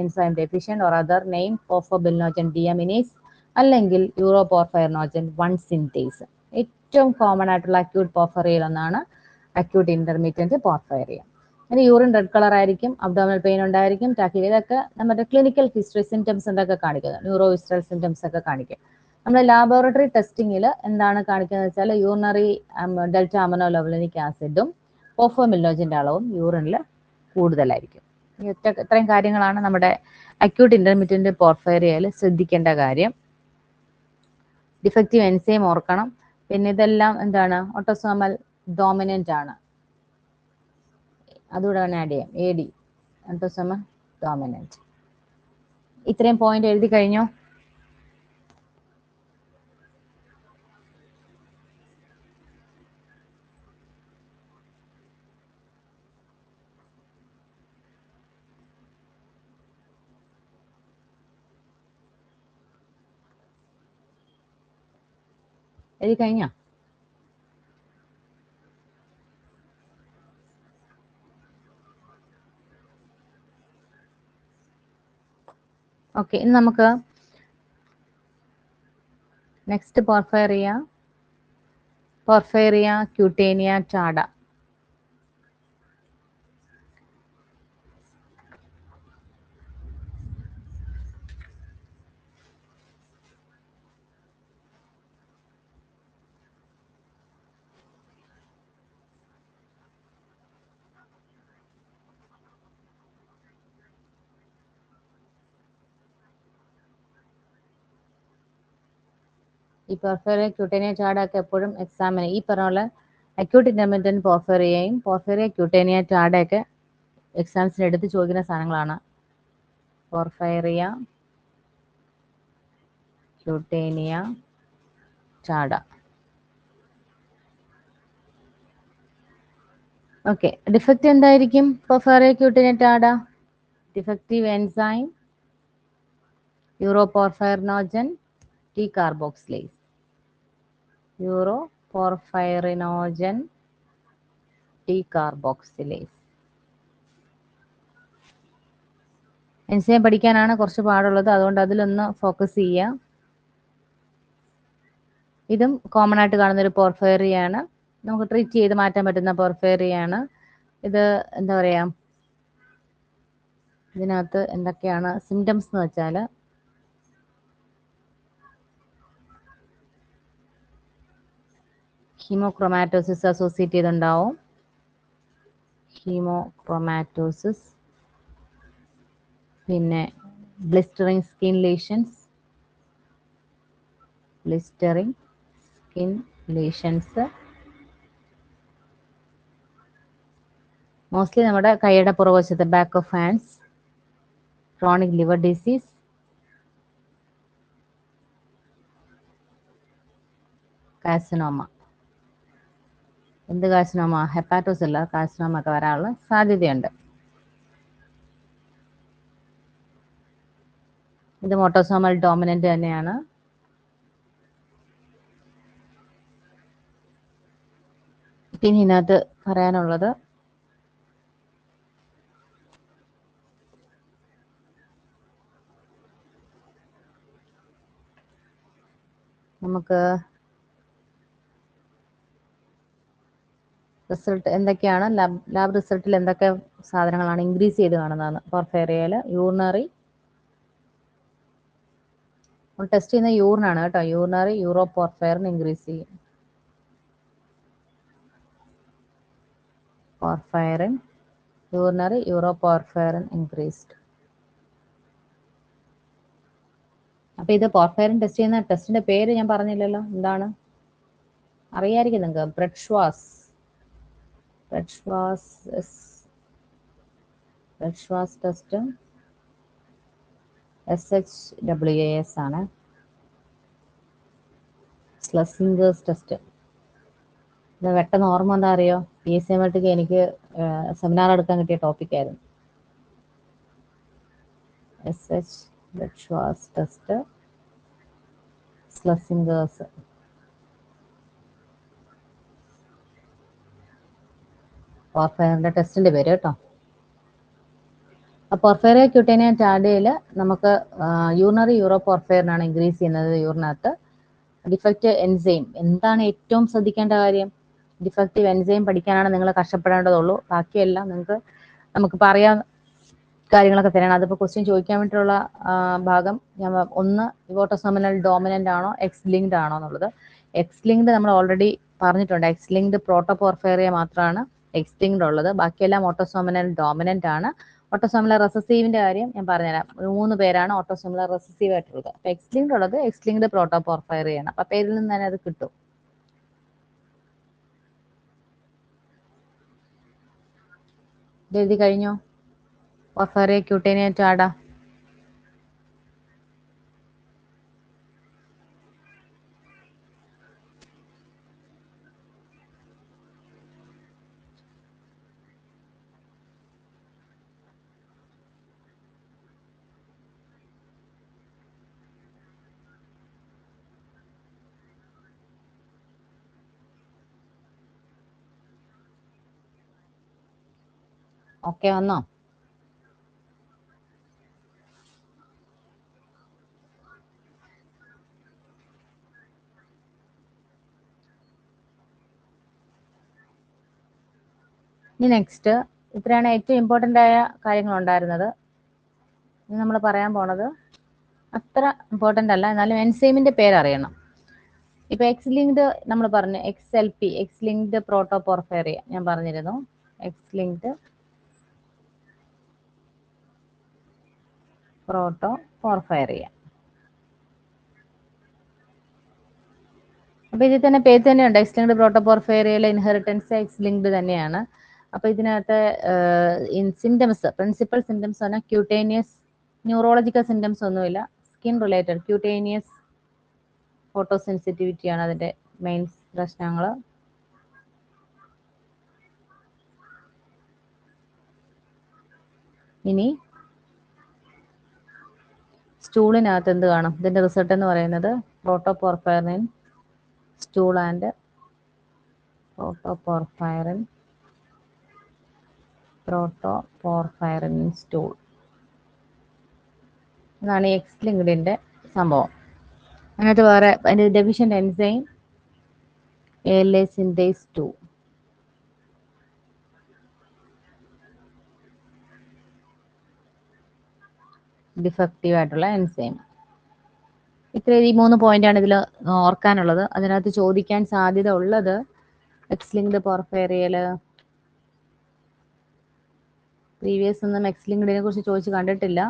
enzyme deficient or other name porphobilinogen deaminase അല്ലെങ്കിൽ യൂറോ പോർഫൈറിനോജൻ 1 സിന്തേസ്. ഏറ്റവും കോമൺ ആയിട്ടുള്ള അക്യൂട്ട് പോർഫറിയയിൽ ഒന്നാണ് അക്യൂട്ട് ഇന്റർമീഡിയറ്റ് പോർഫറിയ. അതിന് യൂറിൻ റെഡ് കളർ ആയിരിക്കും, അബ്ഡോമിനൽ പെയിൻ ഉണ്ടായിരിക്കും, ടാക്കിൽ. ഇതൊക്കെ നമ്മുടെ ക്ലിനിക്കൽ ഹിസ്റ്ററി സിംറ്റംസ് എന്തൊക്കെ കാണിക്കുന്നത്, ന്യൂറോ വിസറൽ സിംറ്റംസ് ഒക്കെ കാണിക്കും. നമ്മൾ ലാബോറട്ടറി ടെസ്റ്റിങ്ങിൽ എന്താണ് കാണിക്കുന്നത് വെച്ചാൽ, യൂറിനറി ഡെൽറ്റ അമിനോ ലെവലിനിക് ആസിഡും പോർഫോബിലിനോജന്റെ അളവും യൂറിനിൽ കൂടുതലായിരിക്കും. ഇത്രയും കാര്യങ്ങളാണ് നമ്മുടെ അക്യൂട്ട് ഇന്റർമീഡിയറ്റ് പോർഫൈറിയയിൽ ശ്രദ്ധിക്കേണ്ട കാര്യം. ഡിഫക്റ്റീവ് എൻസൈം ഓർക്കണം. പിന്നെ ഇതെല്ലാം എന്താണ്, ഓട്ടോസോമൽ ഡോമിനന്റ് ആണ്. അതുകൂടെ വേണം ആഡ് ചെയ്യാം, AD, ഓട്ടോസോമൽ ഡോമിനന്റ്. ഇത്രയും പോയിന്റ് എഴുതി കഴിഞ്ഞോ? എഴുതി കഴിഞ്ഞോ? ഓക്കെ, ഇനി നമുക്ക് നെക്സ്റ്റ് പോർഫൈറിയ ക്യൂട്ടേനിയ ടാഡ. ഈ പോർഫൈറിയ ക്യൂട്ടേനിയ ടാഡ ഒക്കെ എപ്പോഴും എക്സാമിന് ഈ പറഞ്ഞ പോലെ അക്യൂട്ട് ഇന്റർമീഡിയറ്റ് പോർഫൈറിയയും പോർഫൈറിയ ക്യൂട്ടേനിയ ടാഡയൊക്കെ എക്സാംസിന് എടുത്ത് ചോദിക്കുന്ന സാധനങ്ങളാണ്. പോർഫൈറിയ, ക്യൂട്ടേനിയ, ടാഡ. ഓക്കെ, ഡിഫക്റ്റ് എന്തായിരിക്കും പോർഫൈറിയ, ക്യൂട്ടേനിയ, ടാഡ? Defective enzyme uroporphyrinogen decarboxylase. Uroporphyrinogen decarboxylase. Enzyme പഠിക്കാനാണ് കുറച്ച് പാടുള്ളത്, അതുകൊണ്ട് അതിലൊന്ന് ഫോക്കസ് ചെയ്യുക. ഇതും കോമൺ ആയിട്ട് കാണുന്ന ഒരു പോർഫൈറിയാണ്, നമുക്ക് ട്രീറ്റ് ചെയ്ത് മാറ്റാൻ പറ്റുന്ന പോർഫൈറിയാണ്. ഇത് എന്താ പറയാ, ഇതിനകത്ത് എന്തൊക്കെയാണ് സിംറ്റംസ് എന്ന് വെച്ചാൽ ഹീമോക്രൊമാറ്റോസിസ് അസോസിയേറ്റ് ചെയ്തുണ്ടാവും. ഹീമോക്രൊമാറ്റോസിസ്, പിന്നെ blistering skin lesions, blistering skin lesions mostly നമ്മുടെ കൈയുടെ പുറകുവശത്ത്, back of hands. Chronic liver disease, carcinoma. എന്ത് കാർസിനോമ? ഹെപ്പാറ്റോസെല്ല കാർസിനോമ ഒക്കെ വരാനുള്ള സാധ്യതയുണ്ട്. ഇത് ഓട്ടോസോമൽ ഡോമിനന്റ് തന്നെയാണ്. പിന്നെ ഇതിനകത്ത് പറയാനുള്ളത് നമുക്ക് റിസൾട്ട് എന്തൊക്കെയാണ്, ലാബ് റിസൾട്ടിൽ എന്തൊക്കെ സാധനങ്ങളാണ് ഇൻക്രീസ് ചെയ്ത് കാണുന്നതെന്ന്. പോർഫൈറിയയിൽ യൂറിനറി, ടെസ്റ്റ് ചെയ്യുന്ന യൂറിനാണ് കേട്ടോ. യൂറിനറി യൂറോപോർഫൈറിൻ ഇൻക്രീസ് ചെയ്യും. Porphyrin, urinary യൂറോപോർഫൈറിൻ increased. അപ്പൊ ഇത് പോർഫൈറിൻ ടെസ്റ്റ് ചെയ്യുന്ന ടെസ്റ്റിന്റെ പേര് ഞാൻ പറഞ്ഞില്ലല്ലോ, എന്താണ്? അറിയായിരിക്കും നിങ്ങൾക്ക്. ബ്രെഡ്-ഷ്വാസ് ടെസ്റ്റ് SHWAS ആണ്. സ്ലെസിംഗേഴ്സ് ടെസ്റ്റ്. ഇത് പെട്ടെന്ന് ഓർമ്മ എന്താ അറിയോ? PSMTക്ക് എനിക്ക് സെമിനാർ എടുക്കാൻ കിട്ടിയ ടോപ്പിക്കായിരുന്നു. ബ്രെഡ്-ഷ്വാസ് ടെസ്റ്റ്, സ്ലെസിംഗേഴ്സ്. പോർഫൈറിന്റെ ടെസ്റ്റിന്റെ പേര് കേട്ടോ. പോർഫൈറിയ, ക്യൂട്ടേനിയ, ടാഡയിൽ നമുക്ക് യൂറിനറി യൂറോപോർഫൈറിനാണ് ഇൻക്രീസ് ചെയ്യുന്നത് യൂറിനകത്ത്. ഡിഫക്റ്റ് എൻസൈം എന്താണ് ഏറ്റവും ശ്രദ്ധിക്കേണ്ട കാര്യം? ഡിഫക്റ്റീവ് എൻസൈം പഠിക്കാനാണ് നിങ്ങൾ കഷ്ടപ്പെടേണ്ടതുള്ളൂ. ബാക്കിയെല്ലാം നമുക്ക് പറയാൻ കാര്യങ്ങളൊക്കെ തന്നെയാണ്. അതിപ്പോൾ ക്വസ്റ്റ്യൻ ചോദിക്കാൻ വേണ്ടിയിട്ടുള്ള ഭാഗം ഞാൻ ഒന്ന്, ഓട്ടോസോമൽ ഡോമിനന്റ് ആണോ എക്സ് ലിങ്ക്ഡ് ആണോ എന്നുള്ളത്. എക്സ് ലിങ്ക്ഡ് നമ്മൾ ഓൾറെഡി പറഞ്ഞിട്ടുണ്ട്. എക്സ് ലിങ്ക്ഡ് പ്രോട്ടോപോർഫൈറിയ മാത്രമാണ് എക്സ് ലിങ്ക്ഡ് ഉള്ളത്, ബാക്കിയെല്ലാം ഓട്ടോസോമൽ ഡോമിനന്റ് ആണ്. ഓട്ടോസോമൽ റെസസീവിന്റെ കാര്യം ഞാൻ പറഞ്ഞുതരാം. 3 പേരാണ് ഓട്ടോസോമൽ റെസസീവ് ആയിട്ടുള്ളത്. അപ്പൊ എക്സ് ലിങ്ക്ഡ് ഉള്ളത് എക്സ് ലിങ്ക്ഡ് പ്രോട്ടോപോർഫൈറിയാണ്. അപ്പൊ പേരിൽ നിന്ന് തന്നെ അത് കിട്ടും. എഴുതി കഴിഞ്ഞോ? പോർഫൈറിയ, ക്യൂട്ടേനിയ, ടാഡ. ഓക്കെ വന്നോ? ഇനി നെക്സ്റ്റ്, ഇത്രയാണ് ഏറ്റവും ഇമ്പോർട്ടൻ്റ് ആയ കാര്യങ്ങൾ ഉണ്ടായിരുന്നത്. ഇനി നമ്മൾ പറയാൻ പോണത് അത്ര ഇമ്പോർട്ടൻ്റ് അല്ല, എന്നാലും എൻസൈമിന്റെ പേരറിയണം. ഇപ്പൊ എക്സ് ലിങ്ക്ഡ് നമ്മൾ പറഞ്ഞു, XLP എക്സ് ലിങ്ക്ഡ് പ്രോട്ടോപോർഫൈറിയ ഞാൻ പറഞ്ഞിരുന്നു. X linked protoporphyria. അപ്പൊ ഇതിൽ തന്നെ പേര് തന്നെയുണ്ട്. എക്സ് ലിങ്ക്ഡ് പ്രോട്ടോപോർഫൈറിയയിലെ ഇൻഹെറിറ്റൻസ് എക്സ് ലിങ്ക്ഡ് തന്നെയാണ്. അപ്പോൾ ഇതിനകത്ത് സിംറ്റംസ്, പ്രിൻസിപ്പൽ സിംറ്റംസ് പറഞ്ഞാൽ ക്യൂട്ടേനിയസ്, ന്യൂറോളജിക്കൽ സിംറ്റംസ് ഒന്നുമില്ല, skin related cutaneous photosensitivity ആണ് അതിൻ്റെ മെയിൻ പ്രശ്നങ്ങൾ. ഇനി സ്റ്റൂളിനകത്ത് എന്ത് കാണും? ഇതിൻ്റെ റിസൾട്ട് എന്ന് പറയുന്നത് പ്രോട്ടോപോർഫൈറിൻ സ്റ്റൂൾ ആൻഡ് പ്രോട്ടോപോർഫൈറിൻ സ്റ്റൂൾ എന്നാണ് ഈ എക്സ് ലിങ്ക്ഡിൻ്റെ സംഭവം. അതിനകത്ത് വേറെ അതിൻ്റെ deficient enzyme ALA synthase 2, defective ആയിട്ടുള്ള എൻസൈം. ഇത്രയും ഈ 3 പോയിന്റാണ് ഇതിൽ ഓർക്കാനുള്ളത്. അതിനകത്ത് ചോദിക്കാൻ സാധ്യത ഉള്ളത് എക്സ് ലിങ്ക്ഡ് പോർഫൈറിയൽ, പ്രീവിയസ് ഒന്നും എക്സ് ലിങ്ക്ഡിനെ കുറിച്ച് ചോദിച്ച് കണ്ടിട്ടില്ല.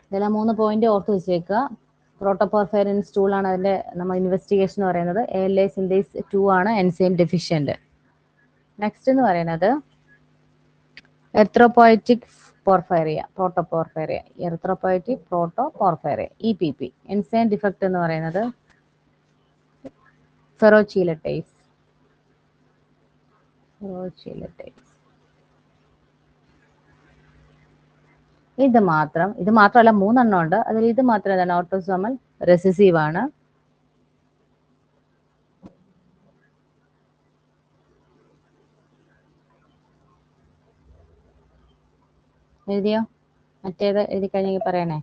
ഇതെല്ലാം 3 പോയിന്റ് ഓർത്ത് വെച്ചേക്കുക. പ്രോട്ടോപോർഫൈറിൻ സ്റ്റൂൾ ആണ് അതിൻ്റെ നമ്മൾ ഇൻവെസ്റ്റിഗേഷൻ എന്ന് പറയുന്നത്. ALA സിന്തേസ് 2 ആണ് എൻസൈം ഡെഫിഷ്യൻ്റ്. നെക്സ്റ്റ് എന്ന് പറയുന്നത് എർത്രോപോയറ്റിക് പോർഫൈറിയ, പ്രോട്ടോപോർഫൈറിയ, എർത്രോപോയറ്റിക് പ്രോട്ടോപോർഫൈറിയ EPP. എൻസൈം ഡിഫക്റ്റ് എന്ന് പറയുന്നത് ഫെറോചീലറ്റൈസ്. ഇത് മാത്രമല്ല 3 എണ്ണം ഉണ്ട്. അതിൽ ഇത് മാത്രം എന്താണ്? ഓട്ടോസോമൽ റെസസീവ് ആണ്. എഴുതിയോ? മറ്റേത് എഴുതി കഴിഞ്ഞെങ്കിൽ പറയണേ.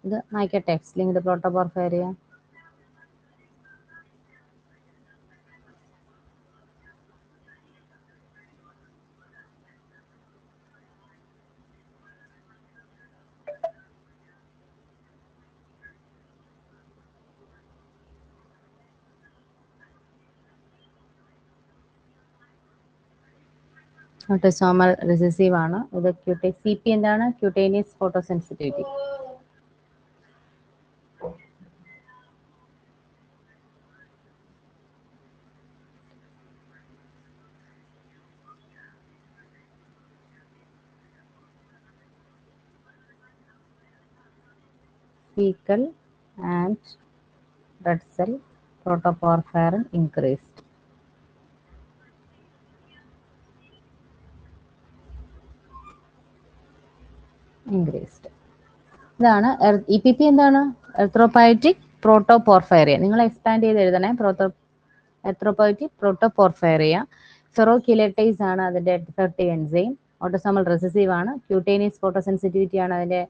ഇത് മായ്ക്കട്ടെ. X linked protoporphyria. Autosomal recessive ആണ്. ഇത് CP എന്താണ്? Cutaneous photosensitivity. Faecal and red cell protoporphyrin increased. ഇതാണ് EPP. എന്താണ്? എർത്രോപോയറ്റിക് പ്രോട്ടോപോർഫൈറിയ. നിങ്ങൾ എക്സ്പാൻഡ് ചെയ്ത് എഴുതണേ. എർത്രോപോയറ്റിക് പ്രോട്ടോപോർഫൈറിയ. ഫെറോകിലേറ്റൈസ് ആണ് അതിന്റെ ഡിഫക്റ്റീവ് എൻസൈം. ഓട്ടോസോമൽ റെസസീവ് ആണ്. ക്യൂട്ടേനിയസ് ഫോട്ടോ സെൻസിറ്റിവിറ്റി ആണ് അതിന്റെ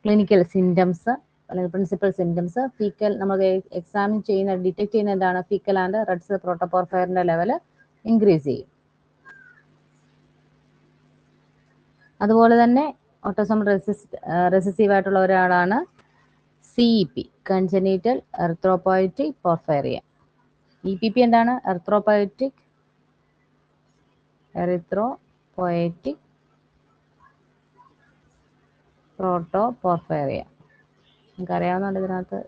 ക്ലിനിക്കൽ സിംറ്റംസ് അല്ലെങ്കിൽ പ്രിൻസിപ്പൽ സിംറ്റംസ്. ഫീക്കൽ നമ്മൾ എക്സാമിൻ ചെയ്യുന്ന ഡിറ്റക്ട് ചെയ്യുന്ന എന്താണ്? ഫീക്കൽ ആൻഡ് റെഡ് സെൽ പ്രോട്ടോപോർഫൈറിന്റെ ലെവൽ ഇൻക്രീസ് ചെയ്യും. അതുപോലെ തന്നെ ഓട്ടോസോമൽ റെസസീവ് ആയിട്ടുള്ള ഒരാളാണ് CEP, കൺജനീറ്റൽ എർത്രോപോയറ്റിക് പോർഫൈറിയ. EPP എന്താണ്? എർത്രോപോയറ്റിക് പ്രോട്ടോപോർഫൈറിയ. നിങ്ങൾക്ക് അറിയാവുന്നുണ്ട് ഇതിനകത്ത്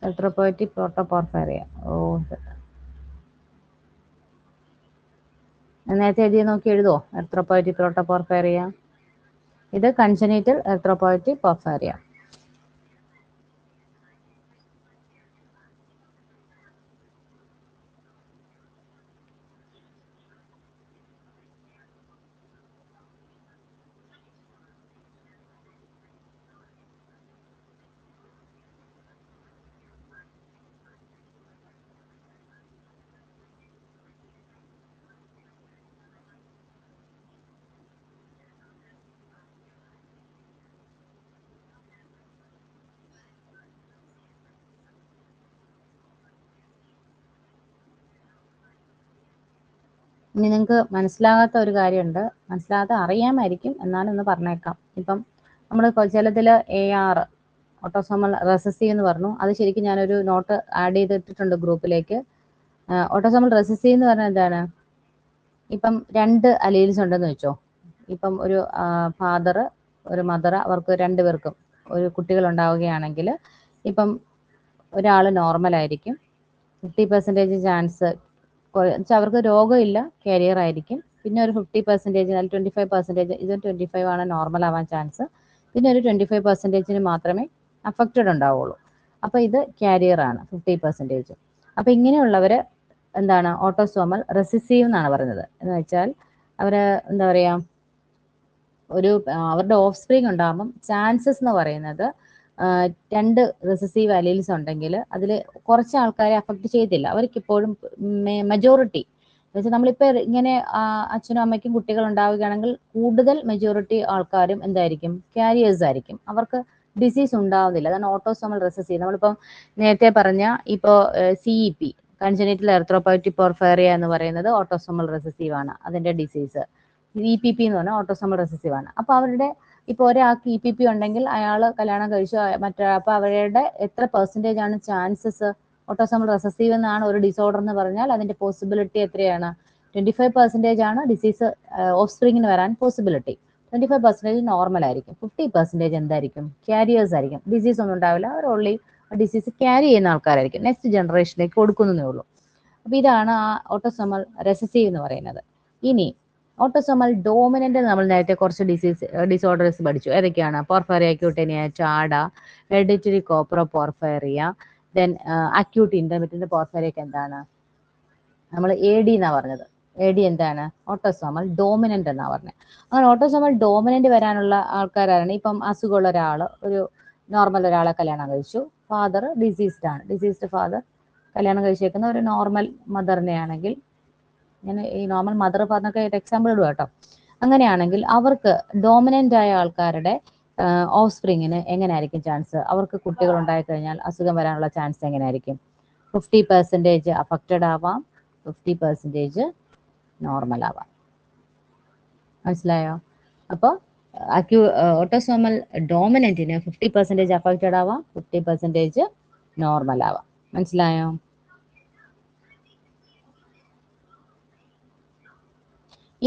എർത്രോപോയറ്റിക് പ്രോട്ടോപോർഫൈറിയ. നേരത്തെ എഴുതി നോക്കി എഴുതുമോ? എർത്രോപോയറ്റിക് പ്രോട്ടോപോർഫൈറിയ. ഇത് കൺജനീറ്റൽ എർത്രോപോയറ്റിക് പോർഫൈറിയ. ഇനി നിങ്ങൾക്ക് മനസ്സിലാകാത്ത ഒരു കാര്യമുണ്ട്, മനസ്സിലാകാത്ത അറിയാമായിരിക്കും, എന്നാലും ഒന്ന് പറഞ്ഞേക്കാം. ഇപ്പം നമ്മൾ ചിലതിൽ AR ഓട്ടോസോമൽ റെസസീവ് എന്ന് പറഞ്ഞു, അത് ശരിക്കും ഞാനൊരു നോട്ട് ആഡ് ചെയ്തിട്ടുണ്ട് ഗ്രൂപ്പിലേക്ക്. ഓട്ടോസോമൽ റെസസീവ് എന്ന് പറഞ്ഞാൽ എന്താണ്? ഇപ്പം 2 അലീൽസ് ഉണ്ടെന്ന് വെച്ചോ. ഇപ്പം ഒരു ഫാദർ ഒരു മദർ, അവർക്ക് 2 പേർക്കും ഒരു കുട്ടികൾ ഉണ്ടാവുകയാണെങ്കിൽ ഇപ്പം ഒരാൾ നോർമൽ ആയിരിക്കും, 50% ചാൻസ് അവർക്ക് രോഗമില്ല, കാരിയർ ആയിരിക്കും. പിന്നെ ഒരു 50%, 25%, ഇത് 25 ആണ് നോർമൽ ആവാൻ ചാൻസ്. പിന്നെ ഒരു 25% മാത്രമേ അഫക്റ്റഡ് ഉണ്ടാവുള്ളൂ. അപ്പോൾ ഇത് കാരിയർ ആണ് 50%. അപ്പോൾ ഇങ്ങനെയുള്ളവർ എന്താണ് ഓട്ടോസോമൽ റെസസീവ് എന്നാണ് പറയുന്നത്. എന്ന് വെച്ചാൽ അവർ എന്താ പറയുക, ഒരു അവരുടെ ഓഫ് സ്പ്രിങ് ഉണ്ടാകുമ്പം ചാൻസസ് എന്ന് പറയുന്നത് 2 റെസസീവ് അലീൽസ് ഉണ്ടെങ്കിൽ അതിൽ കുറച്ച് ആൾക്കാരെ അഫക്റ്റ് ചെയ്തില്ല, അവർക്ക് ഇപ്പോഴും മെജോറിറ്റി എന്ന് വെച്ചാൽ നമ്മളിപ്പോൾ ഇങ്ങനെ അച്ഛനും അമ്മയ്ക്കും കുട്ടികൾ ഉണ്ടാവുകയാണെങ്കിൽ കൂടുതൽ മെജോറിറ്റി ആൾക്കാരും എന്തായിരിക്കും, കാരിയേഴ്സ് ആയിരിക്കും, അവർക്ക് ഡിസീസ് ഉണ്ടാവുന്നില്ല. അതാണ് ഓട്ടോസോമൽ റെസസീവ്. നമ്മളിപ്പോൾ നേരത്തെ പറഞ്ഞ ഇപ്പോൾ CEP കൺജനിറ്റൽ എർത്രോപോയറ്റിക് പോർഫൈറിയ എന്ന് പറയുന്നത് ഓട്ടോസോമൽ റെസസീവ് ആണ്, അതിന്റെ ഡിസീസ്. EPP എന്ന് പറഞ്ഞാൽ ഓട്ടോസോമൽ റെസസീവ് ആണ്. അപ്പോൾ അവരുടെ ഇപ്പോൾ ഒരാൾക്ക് EPP ഉണ്ടെങ്കിൽ അയാൾ കല്യാണം കഴിച്ചു മറ്റേ, അപ്പോൾ അവരുടെ എത്ര പെർസെൻറ്റേജ് ആണ് ചാൻസസ് ഓട്ടോസോമൽ റെസസീവ് എന്നാണ് ഒരു ഡിസോർഡർ എന്ന് പറഞ്ഞാൽ അതിന്റെ പോസിബിലിറ്റി എത്രയാണ്? 25% ആണ് ഡിസീസ് ഓഫ് സ്പ്രിങ്ങിന് വരാൻ പോസിബിലിറ്റി. 25% നോർമൽ ആയിരിക്കും, 50% എന്തായിരിക്കും, കാരിയേഴ്സ് ആയിരിക്കും, ഡിസീസ് ഒന്നും ഉണ്ടാവില്ല, അവർ ഓൺലി ഡിസീസ് ക്യാരി ചെയ്യുന്ന ആൾക്കാരായിരിക്കും, നെക്സ്റ്റ് ജനറേഷനിലേക്ക് കൊടുക്കുന്നതേ ഉള്ളൂ. അപ്പോൾ ഇതാണ് ആ ഓട്ടോസോമൽ റെസസീവ് എന്ന് പറയുന്നത്. ഇനി ഓട്ടോസോമൽ ഡോമിനന്റ് നമ്മൾ നേരത്തെ കുറച്ച് ഡിസോർഡേഴ്സ് പഠിച്ചു. ഏതൊക്കെയാണ്? പോർഫൈറിയ അക്യൂട്ടേനിയ, ചാഡ, ഹെറിഡിറ്ററി കോപ്രോ പോർഫൈറിയ, ദെൻ അക്യൂട്ട് ഇന്റർമിറ്റന്റ് പോർഫൈറിയക്ക് എന്താണ് നമ്മൾ AD എന്നാ പറഞ്ഞത്. AD എന്താണ്? ഓട്ടോസോമൽ ഡോമിനന്റ് എന്നാ പറഞ്ഞത്. അങ്ങനെ ഓട്ടോസോമൽ ഡോമിനന്റ് വരാനുള്ള ആൾക്കാരാണ് ഇപ്പം അസുഖമുള്ള ഒരാൾ ഒരു നോർമൽ ഒരാളെ കല്യാണം കഴിച്ചു, ഫാദർ ഡിസീസ്ഡ് ആണ്, ഡിസീസ്ഡ് ഫാദർ കല്യാണം കഴിച്ചേക്കുന്ന ഒരു നോർമൽ മദറിനെ ആണെങ്കിൽ, ഞാൻ ഈ നോർമൽ മദർ പറഞ്ഞൊക്കെ എക്സാമ്പിൾ ഇടുക കേട്ടോ. അങ്ങനെയാണെങ്കിൽ അവർക്ക് ഡോമിനന്റ് ആയ ആൾക്കാരുടെ ഓഫ് സ്പ്രിങ്ങിന് എങ്ങനെയായിരിക്കും ചാൻസ്? അവർക്ക് കുട്ടികൾ ഉണ്ടായി കഴിഞ്ഞാൽ അസുഖം വരാനുള്ള ചാൻസ് എങ്ങനെയായിരിക്കും? 50% അഫക്റ്റഡ് ആവാം, 50% നോർമൽ ആവാം. മനസ്സിലായോ? അപ്പോൾ ഓട്ടോസോമൽ ഡോമിനന്റിന് 50% അഫക്റ്റഡ് ആവാം, 50% നോർമൽ ആവാം. മനസ്സിലായോ?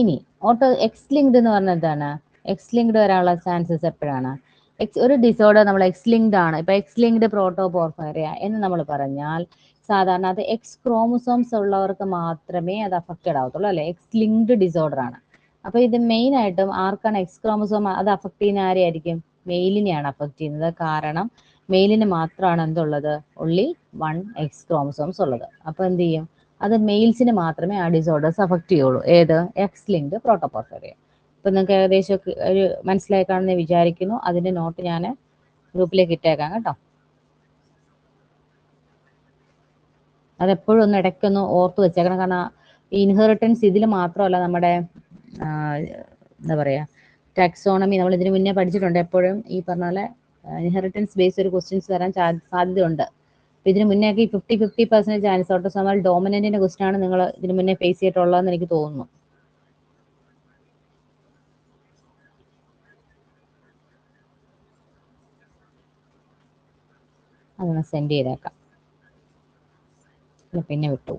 ഇനി എക്സ് ലിങ്ക്ഡ് എന്ന് പറഞ്ഞാൽ എന്താണ്? എക്സ് ലിങ്ക്ഡ് വരാനുള്ള ചാൻസസ് എപ്പോഴാണ്? ഒരു ഡിസോർഡർ നമ്മൾ എക്സ് ലിങ്ക്ഡ് ആണ്, ഇപ്പൊ എക്സ് ലിങ്ക്ഡ് പ്രോട്ടോപോർഫൈറിയ എന്ന് നമ്മൾ പറഞ്ഞാൽ സാധാരണ അത് എക്സ് ക്രോമസോംസ് ഉള്ളവർക്ക് മാത്രമേ അത് അഫക്റ്റഡ് ആവത്തുള്ളൂ, അല്ലെ? എക്സ് ലിങ്ക്ഡ് ഡിസോർഡർ ആണ്. അപ്പൊ ഇത് മെയിൻ ആയിട്ടും ആർക്കാണ് എക്സ് ക്രോമസോം അത് അഫക്ട് ചെയ്യുന്ന? ആരെയായിരിക്കും? മെയിലിനെയാണ് അഫക്ട് ചെയ്യുന്നത്. കാരണം മെയിലിന് മാത്രമാണ് എന്തുള്ളത്? ഓൺലി 1 എക്സ് ക്രോമസോംസ് ഉള്ളത്. അപ്പൊ എന്ത് ചെയ്യും? അത് മെയിൽസിന് മാത്രമേ ആ ഡിസോർഡേഴ്സ് അഫക്ട് ചെയ്യുള്ളൂ. ഏത്? X linked protoporphyria. ഇപ്പൊ നിങ്ങൾക്ക് ഏകദേശം ഒരു മനസ്സിലായി കാണുന്ന വിചാരിക്കുന്നു. അതിന്റെ നോട്ട് ഞാൻ ഗ്രൂപ്പിലേക്ക് ഇട്ടേക്കാം കേട്ടോ. അതെപ്പോഴും ഒന്ന് ഇടയ്ക്കൊന്ന് ഓർത്ത് വെച്ചേക്കണം. കാരണം ഈ ഇൻഹെറിറ്റൻസ് ഇതിൽ മാത്രമല്ല, നമ്മുടെ എന്താ പറയുക, ടാക്സോണമി നമ്മൾ ഇതിന് മുന്നേ പഠിച്ചിട്ടുണ്ട്. എപ്പോഴും ഈ പറഞ്ഞ പോലെ ഇൻഹെറിറ്റൻസ് ബേസ്ഡ് ഒരു ക്വസ്റ്റ്യൻസ് വരാൻ സാധ്യതയുണ്ട്. ഇതിന് മുന്നേ ഒക്കെ ഈ 50% ചാൻസ് ഓട്ടോസോമൽ ഡോമിനന്റിന്റെ ക്വസ്റ്റ്യൻ ആണ് നിങ്ങൾ ഇതിന് മുന്നേ ഫേസ് ചെയ്തിട്ടുള്ളതെന്ന് എനിക്ക് തോന്നുന്നു. അതൊന്ന് സെൻഡ് ചെയ്തേക്കാം, പിന്നെ വിട്ടു.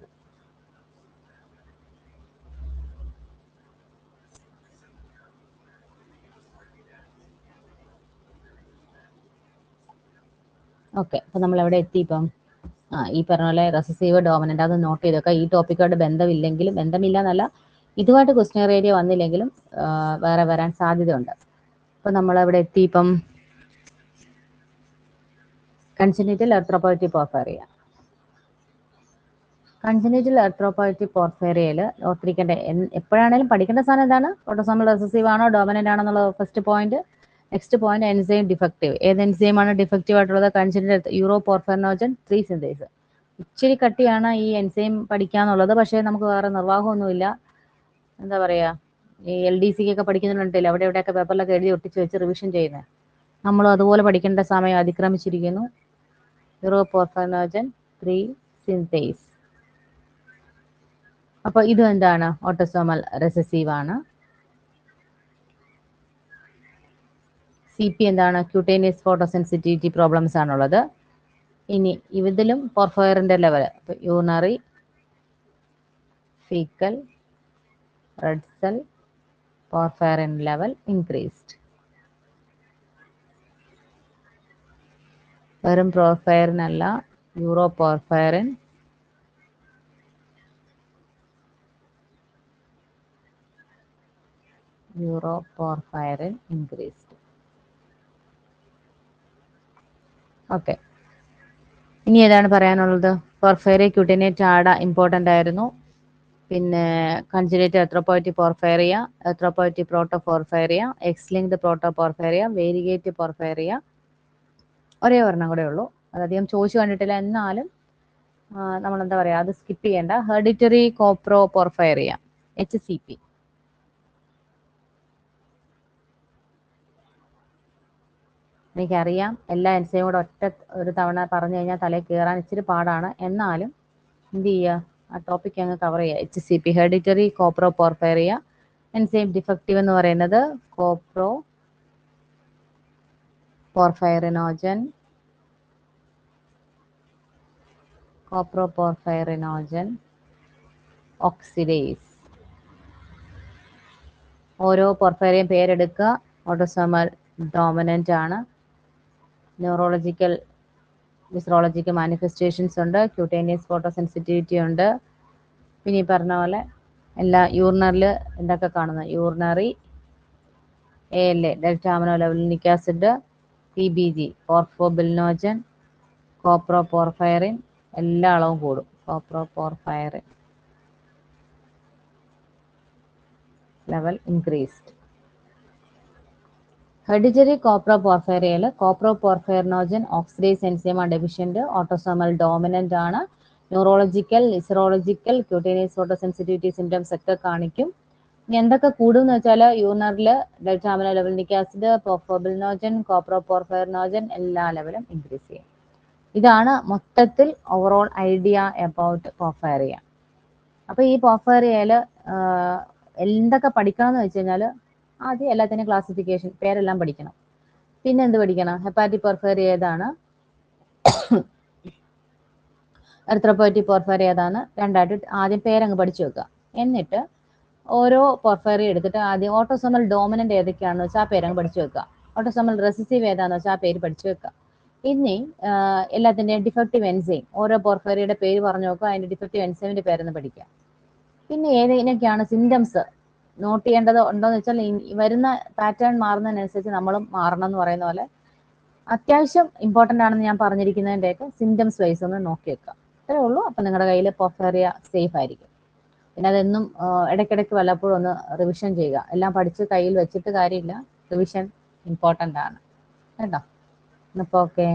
ഓക്കെ, അപ്പൊ നമ്മൾ എവിടെ എത്തി ഇപ്പം? ഈ പറഞ്ഞ പോലെ റെസസീവ് ഡോമിനന്റ് അത് നോട്ട് ചെയ്തൊക്കെ. ഈ ടോപ്പിക്കായിട്ട് ബന്ധമില്ലെങ്കിലും, ബന്ധമില്ല എന്നല്ല, ഇതുമായിട്ട് ക്വസ്റ്റ്യൻ ഏരിയ വന്നില്ലെങ്കിലും വേറെ വരാൻ സാധ്യതയുണ്ട്. അപ്പൊ നമ്മൾ എവിടെ എത്തി ഇപ്പം? കൺജനിറ്റൽ എർത്രോപോയറ്റിക് പോർഫൈറിയ. കൺജനിറ്റൽ എർത്രോപോയറ്റിക് പോർഫൈറിയയിൽ ഓർത്തിരിക്കേണ്ട എപ്പോഴാണെങ്കിലും പഠിക്കേണ്ട സാധനം എന്താണ്? ഓട്ടോസോമൽ റെസസീവ് ആണോ ഡോമിനന്റ് ആണോ എന്നുള്ളത് first point. Next point enzyme defective. ഏത് എൻസൈം ആണ് ഡിഫക്റ്റീവ് ആയിട്ടുള്ളത്? Congenital uroporphyrinogen 3 synthase. ഇച്ചിരി കട്ടിയാണ് ഈ എൻസൈം പഠിക്കാന്നുള്ളത്, പക്ഷേ നമുക്ക് വേറെ നിർവാഹമൊന്നുമില്ല. എന്താ പറയാ, ഈ LDC ഒക്കെ പഠിക്കുന്നുണ്ടല്ലോ, അവിടെ എവിടെയൊക്കെ പേപ്പറിലൊക്കെ എഴുതി ഒട്ടിച്ച് വെച്ച് റിവിഷൻ ചെയ്യുന്നത്, നമ്മൾ അതുപോലെ പഠിക്കേണ്ട സമയം അതിക്രമിച്ചിരിക്കുന്നു. Uroporphyrinogen 3 synthase. അപ്പോൾ ഇത് എന്താണ്? ഓട്ടോസോമൽ റിസസീവ് ആണ്. CP എന്താണ്? ക്യൂട്ടേനിയസ് ഫോട്ടോസെൻസിറ്റിവിറ്റി പ്രോബ്ലംസ് ആണുള്ളത്. ഇനി ഇതിലും പോർഫയറിന്റെ level urinary, faecal, red cell, porphyrin level increased. വെറും പോർഫയറിൻ അല്ല, യൂറോപോർഫയറിൻ, ഇൻക്രീസ്ഡ്. ഓക്കെ, ഇനി ഏതാണ് പറയാനുള്ളത്? പോർഫയറി ക്യൂട്ടേനിയറ്റ് ആഡ ഇമ്പോർട്ടൻ്റ് ആയിരുന്നു. പിന്നെ കൺജുഗേറ്റ് എർത്രോപോയറ്റിക് പോർഫയറിയ, എർത്രോപോയറ്റിക് പ്രോട്ടോപോർഫയറിയ, എക്സ് ലിങ്ക്ഡ് പ്രോട്ടോപോർഫയറിയ, വേരിഗേറ്റ് പോർഫയറിയ. ഒരേ ഒരെണ്ണം കൂടെ ഉള്ളൂ, അതധികം ചോദിച്ചു കണ്ടിട്ടില്ല, എന്നാലും നമ്മൾ എന്താ പറയുക, അത് സ്കിപ്പ് ചെയ്യേണ്ട. Hereditary coproporphyria, HCP. എനിക്കറിയാം എല്ലാ എൻസൈമും കൂടെ ഒറ്റ ഒരു തവണ പറഞ്ഞു കഴിഞ്ഞാൽ തലയിൽ കയറാൻ ഇച്ചിരി പാടാണ്, എന്നാലും എന്ത് ചെയ്യുക, ആ ടോപ്പിക് അങ്ങ് കവർ ചെയ്യുക. HCP, hereditary coproporphyria. Enzyme defective എന്ന് പറയുന്നത് കോപ്രോ പോർഫയറിനോജൻ, ഓക്സിഡേസ്. ഓരോ പോർഫയറിയും പേരെടുക്കുക. ഓട്ടോസോമൽ ഡോമിനന്റ് ആണ്. ന്യൂറോളജിക്കൽ ഫിസിയോളജിക്കൽ മാനിഫെസ്റ്റേഷൻസ് ഉണ്ട്, ക്യൂട്ടേനിയസ് ഫോട്ടോസെൻസിറ്റിവിറ്റി ഉണ്ട്. പിന്നെ ഈ പറഞ്ഞ പോലെ എല്ലാ യൂറിനറിൽ എന്തൊക്കെ കാണുന്നത്? Urinary, ALA, delta amino levulinic acid, PBG, porphobilinogen, coproporphyrin, എല്ലാ അളവും കൂടും. Coproporphyrin level increased. Hereditary കോപ്രോ പോർഫയറിയയിൽ കോപ്രോ പോർഫയറിനോജൻ ഓക്സിഡേസ് എൻസൈമാണ് ഡെഫിഷ്യന്റ്, ഓട്ടോസോമൽ ഡോമിനന്റ് ആണ്. ന്യൂറോളജിക്കൽ, ലിസറോളജിക്കൽ, ക്യൂട്ടേനിയസ് ഫോട്ടോസെൻസിറ്റിവിറ്റി സിംറ്റംസ് ഒക്കെ കാണിക്കും. ഇനി എന്തൊക്കെ കൂടും എന്ന് വെച്ചാൽ യൂറിനറിൽ ഡെൽറ്റ അമിനോ ലെവലിനിക് ആസിഡ്, പോർഫോബിലിനോജൻ, കോപ്രോ പോർഫയറിനോജൻ എല്ലാ ലെവലും ഇൻക്രീസ് ചെയ്യും. ഇതാണ് മൊത്തത്തിൽ ഓവറോൾ ഐഡിയ അബൌട്ട് പോർഫയറിയ. അപ്പോൾ ഈ പോർഫയറിയയിൽ എന്തൊക്കെ പഠിക്കണം എന്ന് വെച്ച് കഴിഞ്ഞാൽ ആദ്യം എല്ലാത്തിനും ക്ലാസിഫിക്കേഷൻ, പേരെല്ലാം പഠിക്കണം. പിന്നെ എന്ത് പഠിക്കണം? ഹെപ്പാറ്റിക് പോർഫയറിയ ഏതാണ്, എർത്രോപോയറ്റിക് പോർഫയറിയ ഏതാണ്, രണ്ടായിട്ട് ആദ്യം പേരങ്ങ് പഠിച്ചു വെക്കുക. എന്നിട്ട് ഓരോ പോർഫയറിയ എടുത്തിട്ട് ആദ്യം ഓട്ടോസോമൽ ഡോമിനന്റ് ഏതൊക്കെയാണെന്ന് വെച്ചാൽ ആ പേരങ്ങ് പഠിച്ചു വെക്കുക. ഓട്ടോസോമൽ റെസസീവ് ഏതാണെന്ന് വെച്ചാൽ ആ പേര് പഠിച്ചു വെക്കുക. ഇനി എല്ലാത്തിൻ്റെയും ഡിഫക്റ്റീവ് എൻസൈം, ഓരോ പോർഫയറിയുടെ പേര് പറഞ്ഞു നോക്കുക, അതിൻ്റെ ഡിഫക്റ്റീവ് എൻസൈമിൻ്റെ പേരെന്ന് പഠിക്കുക. പിന്നെ ഏതൊക്കെയാണ് സിംറ്റംസ് നോട്ട് ചെയ്യേണ്ടത് ഉണ്ടോയെന്ന് വെച്ചാൽ വരുന്ന പാറ്റേൺ മാറുന്നതിനനുസരിച്ച് നമ്മളും മാറണം എന്ന് പറയുന്ന പോലെ അത്യാവശ്യം ഇമ്പോർട്ടൻ്റ് ആണെന്ന് ഞാൻ പറഞ്ഞിരിക്കുന്നതിൻ്റെയൊക്കെ സിംറ്റംസ് വൈസ് ഒന്ന് നോക്കി വെക്കാം. അത്രേ ഉള്ളൂ. അപ്പം നിങ്ങളുടെ കയ്യിൽ പോർഫയറിയ സേഫ് ആയിരിക്കും. പിന്നെ അതെന്നും ഇടയ്ക്കിടയ്ക്ക് വല്ലപ്പോഴും ഒന്ന് റിവിഷൻ ചെയ്യുക. എല്ലാം പഠിച്ച് കയ്യിൽ വെച്ചിട്ട് കാര്യമില്ല, റിവിഷൻ ഇമ്പോർട്ടൻ്റ് ആണ് കേട്ടോ. അപ്പോൾ ഓക്കെ.